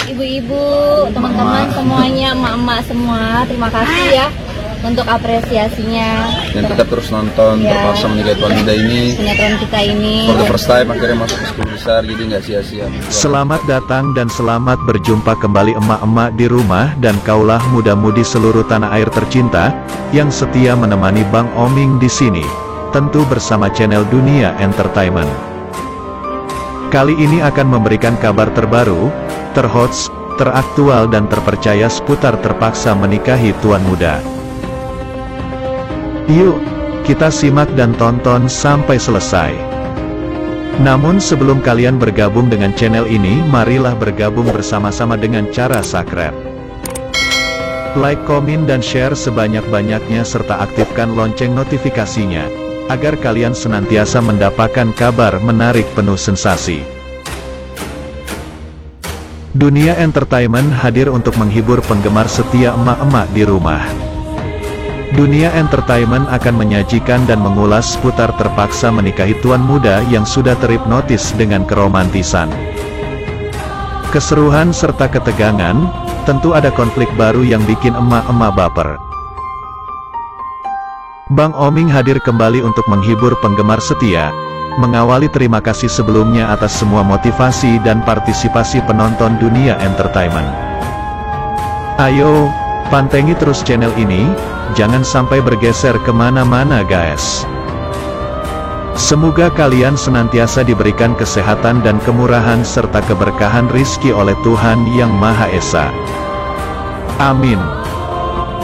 ibu-ibu, teman-teman semuanya, emak-emak semua, terima kasih ya untuk apresiasinya. Dan tetap terus nonton Terpaksa Menikahi Tuan Muda ini. Sinetron kita ini. For the first time akhirnya masuk ke 10 besar, jadi nggak sia-sia. Selamat datang dan selamat berjumpa kembali emak-emak di rumah dan kaulah muda-mudi seluruh tanah air tercinta yang setia menemani Bang Oming di sini, tentu bersama channel Dunia Entertainment. Kali ini akan memberikan kabar terbaru, terhots, teraktual dan terpercaya seputar Terpaksa Menikahi Tuan Muda. Yuk, kita simak dan tonton sampai selesai. Namun sebelum kalian bergabung dengan channel ini, marilah bergabung bersama-sama dengan cara subscribe, like, komen dan share sebanyak-banyaknya serta aktifkan lonceng notifikasinya, agar kalian senantiasa mendapatkan kabar menarik penuh sensasi. Dunia Entertainment hadir untuk menghibur penggemar setia emak-emak di rumah. Dunia Entertainment akan menyajikan dan mengulas seputar Terpaksa Menikahi Tuan Muda yang sudah terhipnotis dengan keromantisan, keseruan serta ketegangan. Tentu ada konflik baru yang bikin emak-emak baper. Bang Oming hadir kembali untuk menghibur penggemar setia, mengawali terima kasih sebelumnya atas semua motivasi dan partisipasi penonton Dunia Entertainment. Ayo, pantengi terus channel ini, jangan sampai bergeser kemana-mana guys. Semoga kalian senantiasa diberikan kesehatan dan kemurahan serta keberkahan rizki oleh Tuhan Yang Maha Esa. Amin.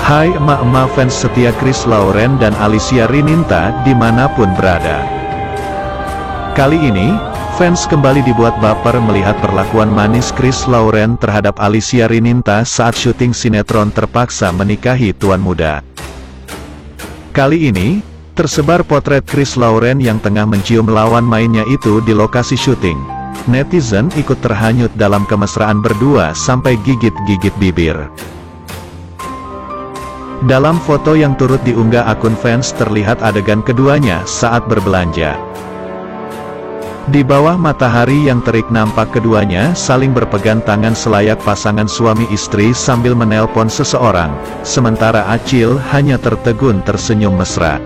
Hai emak-emak fans setia Chris Lauren dan Alicia Rininta dimanapun berada. Kali ini, fans kembali dibuat baper melihat perlakuan manis Chris Lauren terhadap Alicia Rininta saat syuting sinetron Terpaksa Menikahi Tuan Muda. Kali ini, tersebar potret Chris Lauren yang tengah mencium lawan mainnya itu di lokasi syuting. Netizen ikut terhanyut dalam kemesraan berdua sampai gigit-gigit bibir. Dalam foto yang turut diunggah akun fans terlihat adegan keduanya saat berbelanja. Di bawah matahari yang terik nampak keduanya saling berpegang tangan selayak pasangan suami istri sambil menelpon seseorang, sementara Acil hanya tertegun tersenyum mesra.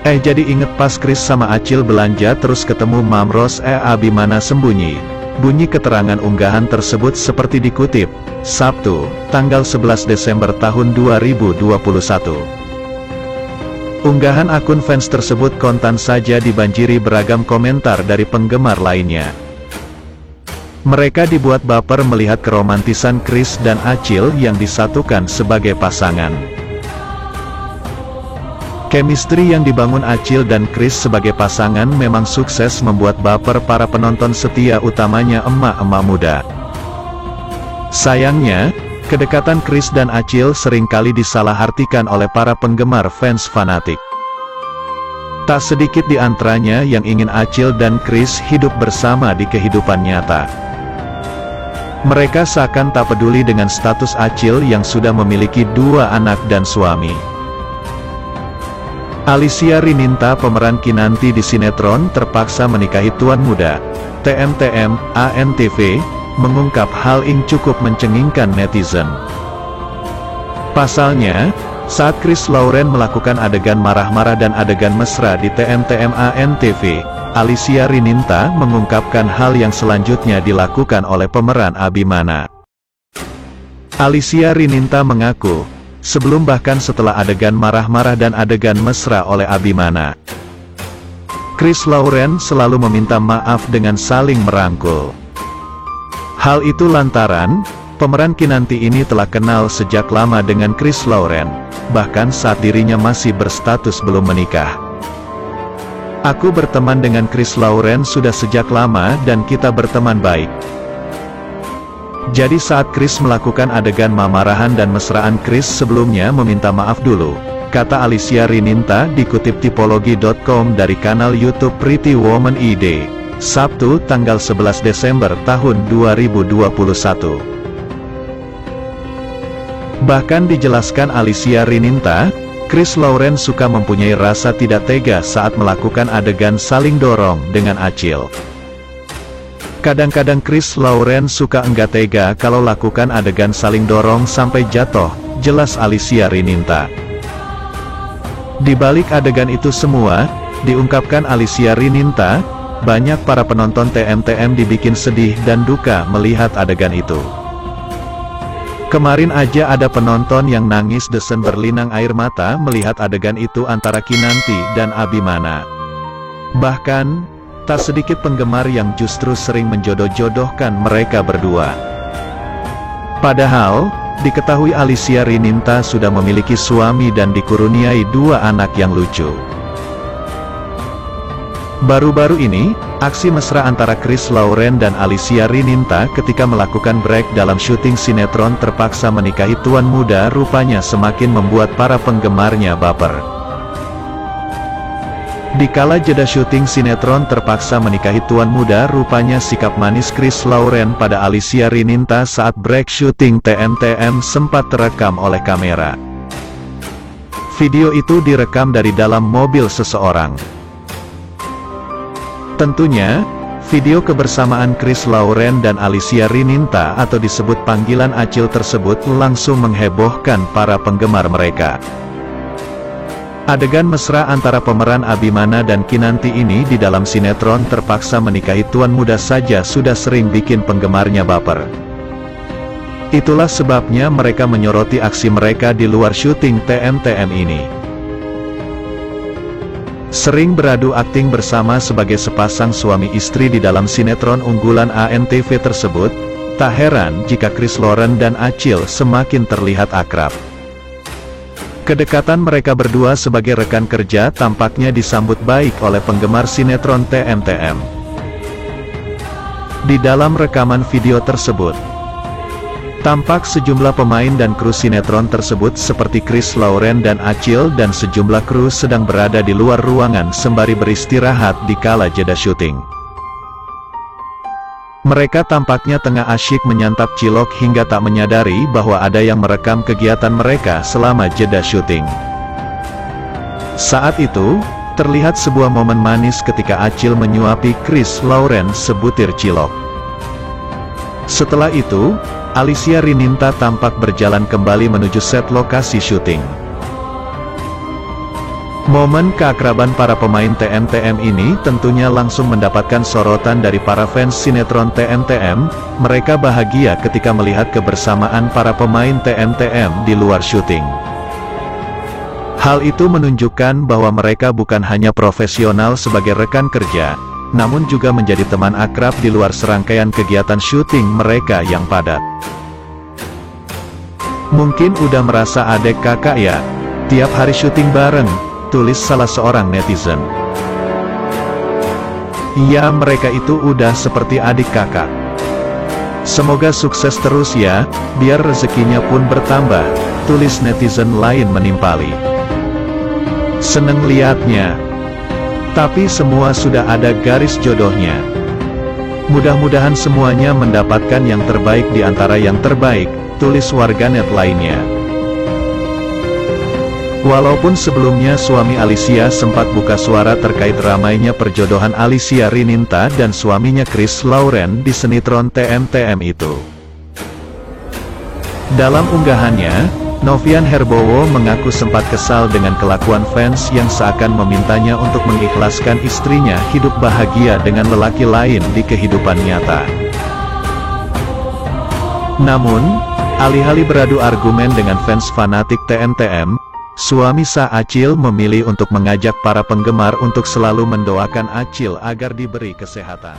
Jadi inget pas Chris sama Acil belanja terus ketemu Mam Ros Abimana sembunyi. Bunyi keterangan unggahan tersebut seperti dikutip, Sabtu, tanggal 11 Desember tahun 2021. Unggahan akun fans tersebut kontan saja dibanjiri beragam komentar dari penggemar lainnya. Mereka dibuat baper melihat keromantisan Chris dan Acil yang disatukan sebagai pasangan. Chemistry yang dibangun Acil dan Chris sebagai pasangan memang sukses membuat baper para penonton setia utamanya emak-emak muda. Sayangnya, kedekatan Chris dan Acil seringkali disalahartikan oleh para penggemar fans fanatik. Tak sedikit di antaranya yang ingin Acil dan Chris hidup bersama di kehidupan nyata. Mereka seakan tak peduli dengan status Acil yang sudah memiliki 2 anak dan suami. Alicia Rininta, pemeran Kinanti di sinetron Terpaksa Menikahi Tuan Muda, TMTM, ANTV, mengungkap hal yang cukup mencengingkan netizen. Pasalnya, saat Chris Lauren melakukan adegan marah-marah dan adegan mesra di TMTM ANTV, Alicia Rininta mengungkapkan hal yang selanjutnya dilakukan oleh pemeran Abimana. Alicia Rininta mengaku, sebelum bahkan setelah adegan marah-marah dan adegan mesra oleh Abimana, Chris Lauren selalu meminta maaf dengan saling merangkul. Hal itu lantaran, pemeran Kinanti ini telah kenal sejak lama dengan Chris Lauren, bahkan saat dirinya masih berstatus belum menikah. Aku berteman dengan Chris Lauren sudah sejak lama dan kita berteman baik. Jadi saat Chris melakukan adegan mamarahan dan mesraan, Chris sebelumnya meminta maaf dulu, kata Alicia Rininta dikutip tipologi.com dari kanal YouTube Pretty Woman ID, Sabtu tanggal 11 Desember tahun 2021. Bahkan dijelaskan Alicia Rininta, Chris Lauren suka mempunyai rasa tidak tega saat melakukan adegan saling dorong dengan Acil. Kadang-kadang Chris Lauren suka enggak tega kalau lakukan adegan saling dorong sampai jatuh, jelas Alicia Rininta. Di balik adegan itu semua, diungkapkan Alicia Rininta, banyak para penonton TMTM dibikin sedih dan duka melihat adegan itu. Kemarin aja ada penonton yang nangis desen berlinang air mata melihat adegan itu antara Kinanti dan Abimana. Bahkan, tak sedikit penggemar yang justru sering menjodoh-jodohkan mereka berdua. Padahal, diketahui Alicia Rininta sudah memiliki suami dan dikuruniai 2 anak yang lucu. Baru-baru ini, aksi mesra antara Chris Lauren dan Alicia Rininta ketika melakukan break dalam syuting sinetron Terpaksa Menikahi Tuan Muda rupanya semakin membuat para penggemarnya baper. Dikala jeda syuting sinetron Terpaksa Menikahi Tuan Muda, rupanya sikap manis Chris Lauren pada Alicia Rininta saat break syuting TMTM sempat terekam oleh kamera. Video itu direkam dari dalam mobil seseorang. Tentunya, video kebersamaan Chris Lauren dan Alicia Rininta atau disebut panggilan Acil tersebut langsung menghebohkan para penggemar mereka. Adegan mesra antara pemeran Abimana dan Kinanti ini di dalam sinetron Terpaksa Menikahi Tuan Muda saja sudah sering bikin penggemarnya baper. Itulah sebabnya mereka menyoroti aksi mereka di luar syuting TMTM ini. Sering beradu akting bersama sebagai sepasang suami istri di dalam sinetron unggulan ANTV tersebut, tak heran jika Chris Lauren dan Acil semakin terlihat akrab. Kedekatan mereka berdua sebagai rekan kerja tampaknya disambut baik oleh penggemar sinetron TMTM. Di dalam rekaman video tersebut, tampak sejumlah pemain dan kru sinetron tersebut seperti Chris Lauren dan Acil dan sejumlah kru sedang berada di luar ruangan sembari beristirahat di kala jeda syuting. Mereka tampaknya tengah asyik menyantap cilok hingga tak menyadari bahwa ada yang merekam kegiatan mereka selama jeda syuting. Saat itu, terlihat sebuah momen manis ketika Acil menyuapi Chris Lauren sebutir cilok. Setelah itu, Alicia Rininta tampak berjalan kembali menuju set lokasi syuting. Momen keakraban para pemain TMTM ini tentunya langsung mendapatkan sorotan dari para fans sinetron TMTM. Mereka bahagia ketika melihat kebersamaan para pemain TMTM di luar syuting. Hal itu menunjukkan bahwa mereka bukan hanya profesional sebagai rekan kerja, namun juga menjadi teman akrab di luar serangkaian kegiatan syuting mereka yang padat. Mungkin udah merasa adek kakak ya, tiap hari syuting bareng, tulis salah seorang netizen. Iya, mereka itu udah seperti adik kakak. Semoga sukses terus ya, biar rezekinya pun bertambah, tulis netizen lain menimpali. Seneng liatnya. Tapi semua sudah ada garis jodohnya. Mudah-mudahan semuanya mendapatkan yang terbaik di antara yang terbaik, tulis warganet lainnya. Walaupun sebelumnya suami Alicia sempat buka suara terkait ramainya perjodohan Alicia Rininta dan suaminya Chris Lauren di sinetron TMTM itu. Dalam unggahannya, Novian Herbowo mengaku sempat kesal dengan kelakuan fans yang seakan memintanya untuk mengikhlaskan istrinya hidup bahagia dengan lelaki lain di kehidupan nyata. Namun, alih-alih beradu argumen dengan fans fanatik TMTM, suami sah Acil memilih untuk mengajak para penggemar untuk selalu mendoakan Acil agar diberi kesehatan.